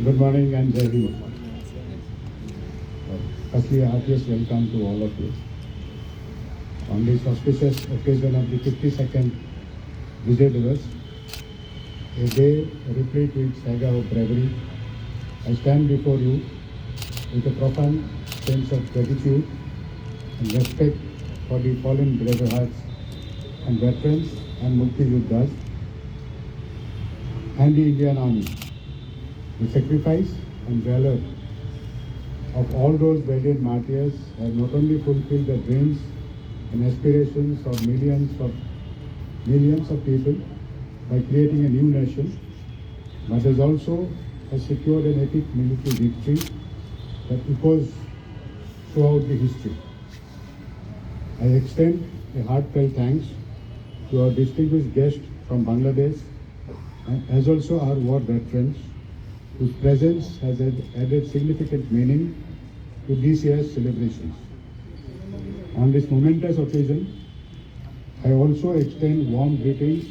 Good morning and Jai Hind. Firstly, a heartiest welcome to all of you. On this auspicious occasion of the 52nd Vijay Divas, a day replete with saga of bravery, I stand before you with a profound sense of gratitude and respect for the fallen brave hearts and veterans and Mukti Yoddhas and the Indian Army. The sacrifice and valor of all those valiant martyrs have not only fulfilled the dreams and aspirations of millions of people by creating a new nation, but has secured an epic military victory that echoes throughout the history. I extend a heartfelt thanks to our distinguished guests from Bangladesh and as also our war veterans whose presence has added significant meaning to this year's celebrations. On this momentous occasion, I also extend warm greetings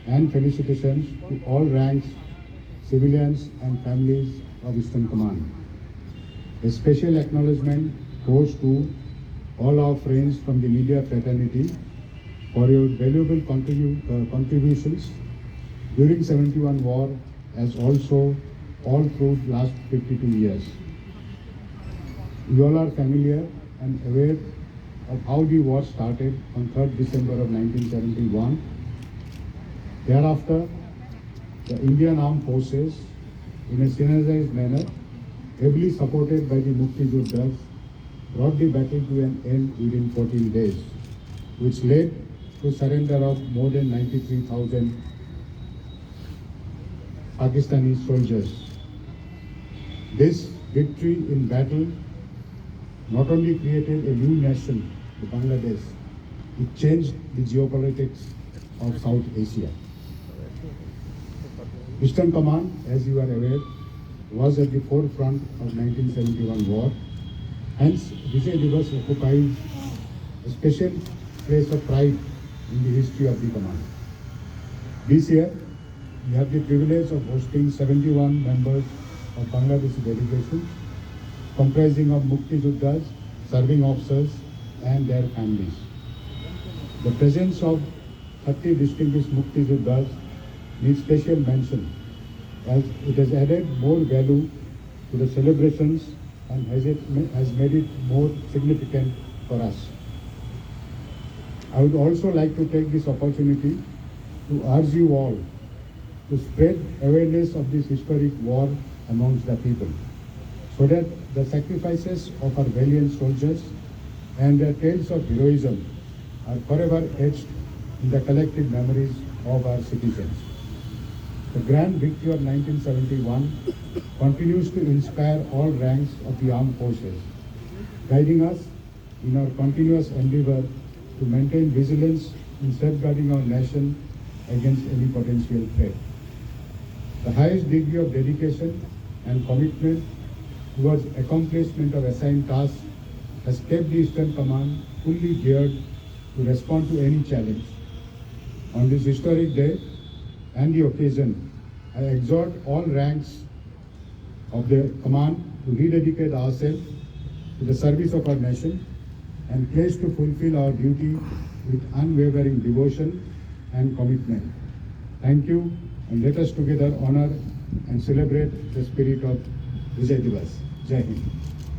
and felicitations to all ranks, civilians and families of Eastern Command. A special acknowledgement goes to all our friends from the media fraternity for your valuable contributions during 71 war as also all through last 52 years. You all are familiar and aware of how the war started on 3rd December of 1971. Thereafter, the Indian Armed Forces, in a synergized manner, heavily supported by the Mukti Yoddhas, brought the battle to an end within 14 days, which led to surrender of more than 93,000 Pakistani soldiers. This victory in battle not only created a new nation, the Bangladesh, it changed the geopolitics of South Asia. Eastern Command, as you are aware, was at the forefront of 1971 war. Hence, Vijay Divas occupies a special place of pride in the history of the command. This year, we have the privilege of hosting 71 members of Bangladeshi delegation comprising of Mukti Yoddhas, serving officers and their families. The presence of 30 distinguished Mukti Yoddhas needs special mention as it has added more value to the celebrations and has made it more significant for us. I would also like to take this opportunity to urge you all to spread awareness of this historic war amongst the people, so that the sacrifices of our valiant soldiers and their tales of heroism are forever etched in the collective memories of our citizens. The grand victory of 1971 continues to inspire all ranks of the armed forces, guiding us in our continuous endeavor to maintain vigilance in safeguarding our nation against any potential threat. The highest degree of dedication and commitment towards accomplishment of assigned tasks has kept the Eastern Command fully geared to respond to any challenge. On this historic day and the occasion, I exhort all ranks of the command to rededicate ourselves to the service of our nation and pledge to fulfill our duty with unwavering devotion and commitment. Thank you, and let us together honor and celebrate the spirit of Vijay Divas. Jai Hind.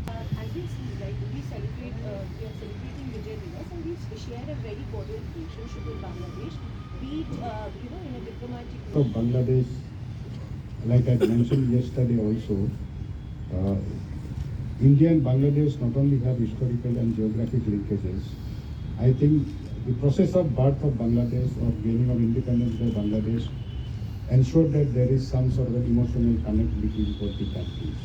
As you see, like we are celebrating Vijay Divas, and we share a very cordial relationship with Bangladesh. Be it, in a diplomatic So Bangladesh, like I mentioned yesterday also, India and Bangladesh not only have historical and geographic linkages. I think the process of birth of Bangladesh or gaining of independence by Bangladesh ensured that there is some sort of an emotional connect between both the countries.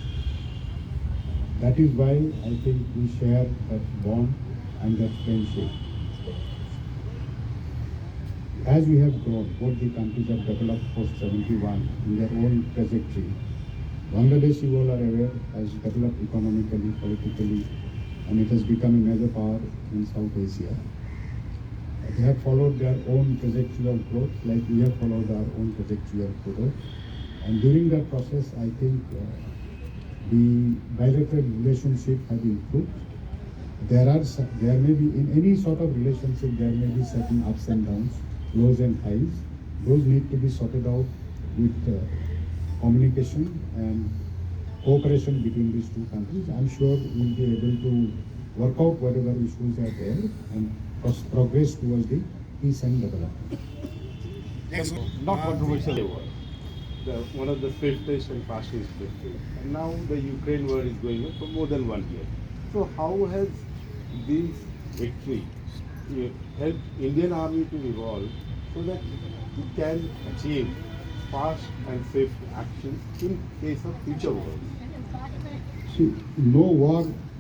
That is why I think we share that bond and that friendship. As we have grown, both the countries have developed post-71 in their own trajectory. Bangladesh, you all are aware, has developed economically, politically, and it has become a major power in South Asia. They have followed their own trajectory of growth, like we have followed our own trajectory of growth. And during that process, I think the bilateral relationship have improved. There may be in any sort of relationship there may be certain ups and downs, lows and highs. Those need to be sorted out with communication and cooperation between these two countries. I'm sure we'll be able to work out whatever issues are there and progress towards the peace and development. Not controversial war. One of the swiftest and fastest victories. And now the Ukraine war is going on for more than 1 year. So how has this victory helped Indian Army to evolve so that it can achieve fast and swift action in case of future wars? See, no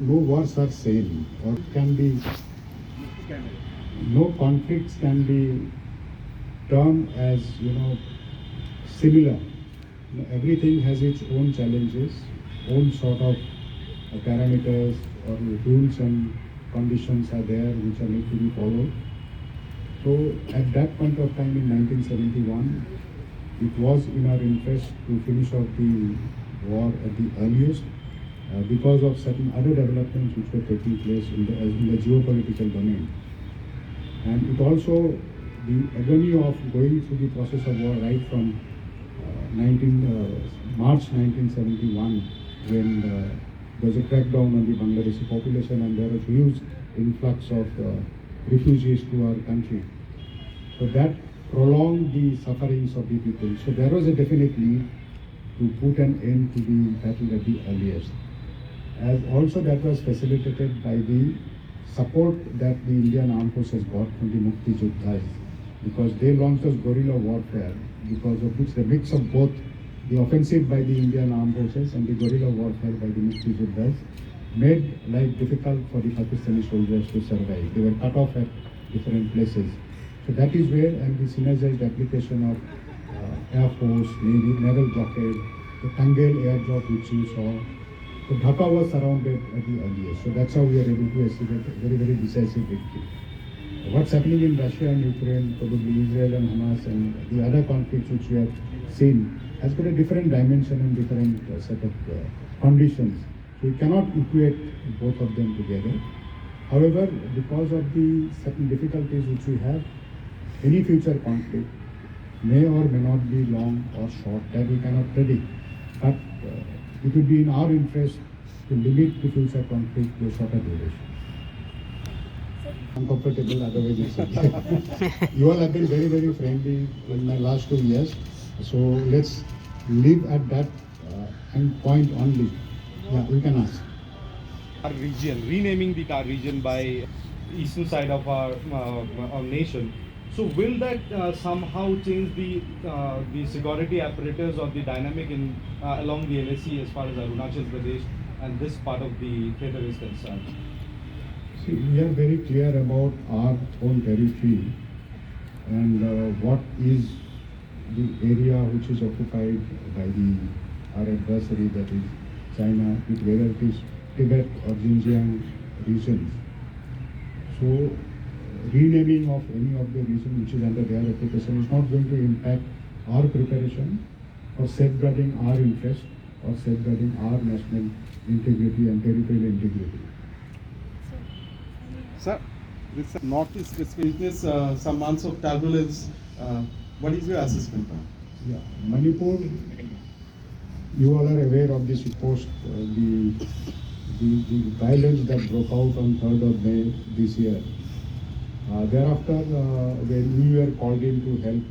wars are same or can be, no conflicts can be termed as, similar. Everything has its own challenges, own sort of parameters or rules and conditions are there which are need to be followed. So at that point of time in 1971, it was in our interest to finish off the war at the earliest because of certain other developments which were taking place in the geopolitical domain. And it also, the agony of going through the process of war right from March 1971, when there was a crackdown on the Bangladeshi population and there was huge influx of refugees to our country. So that prolonged the sufferings of the people. So there was a definite need to put an end to the battle at the earliest. As also that was facilitated by the support that the Indian Armed Forces got from the Mukti Juddhas, because they launched as guerrilla warfare, because of which the mix of both the offensive by the Indian Armed Forces and the guerrilla warfare by the Mukti Juddhas made life difficult for the Pakistani soldiers to survive. They were cut off at different places. So that is where, and the synergized application of Air Force, Navy, naval blockade, the Tangel airdrop which you saw. So Dhaka was surrounded at the earliest. So that's how we are able to achieve a very, very decisive victory. What's happening in Russia and Ukraine, probably Israel and Hamas and the other conflicts which we have seen has got a different dimension and different set of conditions. So we cannot equate both of them together. However, because of the certain difficulties which we have, any future conflict may or may not be long or short, that we cannot predict. But it would be in our interest to limit the future conflict to a shorter duration. Uncomfortable, otherwise it's okay. You all have been very, very friendly in my last 2 years. So let's live at that end point only. Yeah, you can ask. Our region, renaming the Tar region by eastern side of our nation. So will that somehow change the security apparatus or the dynamic in along the LAC as far as Arunachal Pradesh and this part of the theatre is concerned? See, we are very clear about our own territory and what is the area which is occupied by our adversary, that is China, whether it is Tibet or Xinjiang regions. So renaming of any of the region which is under their occupation is not going to impact our preparation for safeguarding our interest or safeguarding our national integrity and territorial integrity. Sir, this Northeast experienced some months of turbulence. What is your assessment? Yeah, Manipur, you all are aware of this post, the violence that broke out on 3rd of May this year. Thereafter, when we were called in to help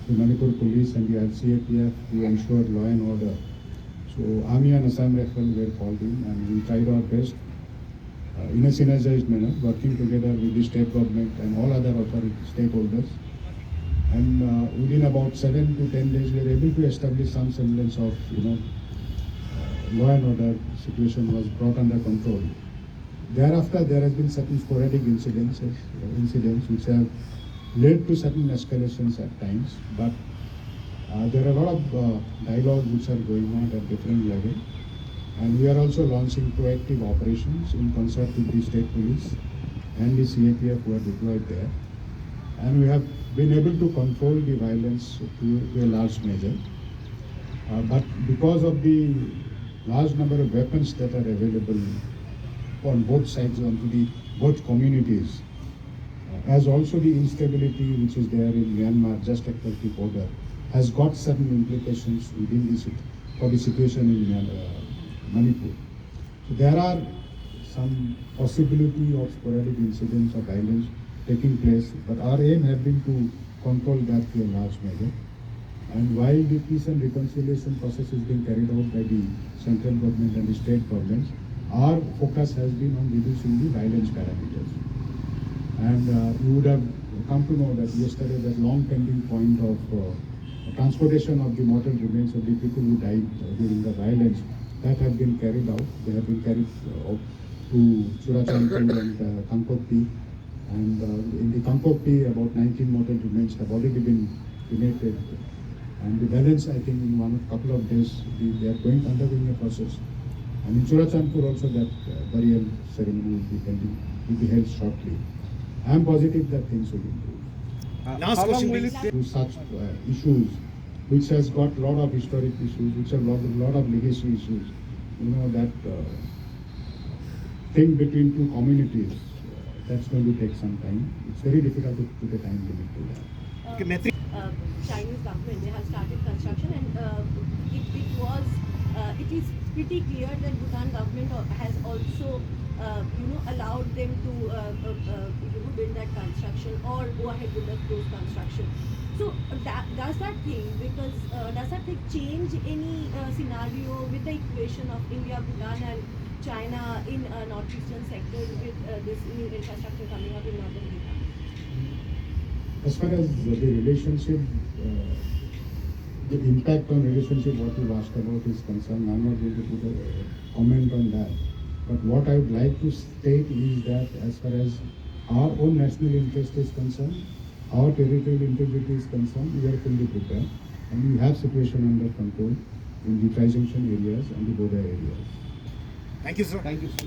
the Manipur police and the CAPF to ensure law and order, so Army and Assam Rifle were called in and we tried our best in a synergized manner, working together with the state government and all other authority stakeholders. And within about 7 to 10 days, we were able to establish some semblance of, law and order situation was brought under control. Thereafter, there has been certain sporadic incidents which have led to certain escalations at times, but there are a lot of dialogue which are going on at different levels. And we are also launching proactive operations in concert with the state police and the CAPF who are deployed there. and we have been able to control the violence to a large measure. But because of the large number of weapons that are available on both sides, onto the both communities, as also the instability which is there in Myanmar just across the border, has got certain implications within for the situation in Manipur. So there are some possibility of sporadic incidents of violence taking place, but our aim has been to control that to a large measure. And while the peace and reconciliation process is being carried out by the central government and the state governments, our focus has been on reducing the violence parameters. And you would have come to know that yesterday that long pending point of transportation of the mortal remains of the people who died during the violence, that have been carried out. They have been carried out to Churachandpur and Kankopti. And in the Kankopti, about 19 mortal remains have already been cremated. And the balance, I think, in couple of days, they are undergoing a process. And in Churachandpur also that burial ceremony will be held shortly. I am positive that things will improve. How long will it take? To such issues, which has got a lot of historic issues, which have lot of legacy issues, you know, that thing between two communities, that's going to take some time. It's very difficult to put a time limit to that. Chinese government, they have started construction, and it is pretty clear that Bhutan government has also allowed them to build that construction or go ahead with those construction. So does that thing change any scenario with the equation of India, Bhutan and China in northeastern sector with this new infrastructure coming up in northern Bhutan? As far as the relationship, the impact on relationship, what you asked about is concerned, I'm not going to put a comment on that. But what I would like to state is that as far as our own national interest is concerned, our territorial integrity is concerned, we are fully prepared, and we have situation under control in the tri-junction areas and the border areas. Thank you, sir. Thank you, sir.